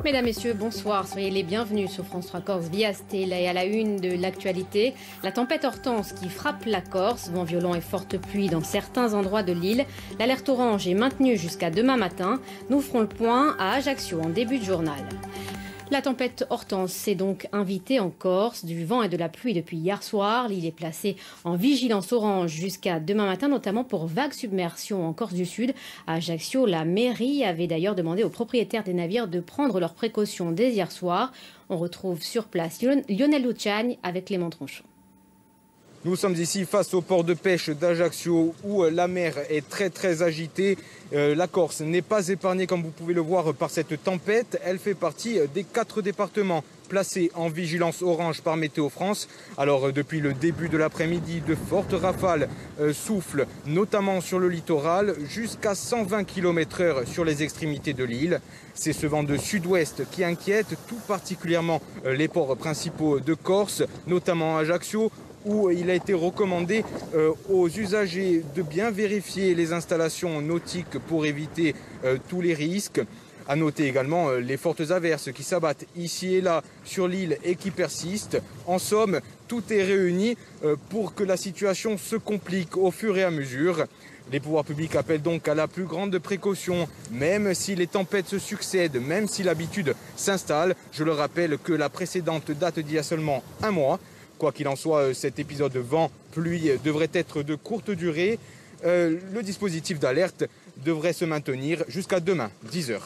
Mesdames, Messieurs, bonsoir. Soyez les bienvenus sur France 3 Corse via Stella et à la une de l'actualité. La tempête Hortense qui frappe la Corse, vent violent et forte pluie dans certains endroits de l'île. L'alerte orange est maintenue jusqu'à demain matin. Nous ferons le point à Ajaccio en début de journal. La tempête Hortense s'est donc invitée en Corse, du vent et de la pluie depuis hier soir. L'île est placée en vigilance orange jusqu'à demain matin, notamment pour vagues submersion en Corse du Sud. À Ajaccio, la mairie avait d'ailleurs demandé aux propriétaires des navires de prendre leurs précautions dès hier soir. On retrouve sur place Lionel Luciani avec Clément Tronchon. Nous sommes ici face au port de pêche d'Ajaccio où la mer est très agitée. La Corse n'est pas épargnée, comme vous pouvez le voir, par cette tempête. Elle fait partie des 4 départements placés en vigilance orange par Météo France. Alors depuis le début de l'après-midi, de fortes rafales soufflent, notamment sur le littoral, jusqu'à 120 km/h sur les extrémités de l'île. C'est ce vent de sud-ouest qui inquiète tout particulièrement les ports principaux de Corse, notamment Ajaccio, où il a été recommandé aux usagers de bien vérifier les installations nautiques pour éviter tous les risques. À noter également les fortes averses qui s'abattent ici et là sur l'île et qui persistent. En somme, tout est réuni pour que la situation se complique au fur et à mesure. Les pouvoirs publics appellent donc à la plus grande précaution, même si les tempêtes se succèdent, même si l'habitude s'installe. Je le rappelle que la précédente date d'il y a seulement un mois. Quoi qu'il en soit, cet épisode de vent-pluie devrait être de courte durée. Le dispositif d'alerte devrait se maintenir jusqu'à demain, 10 h.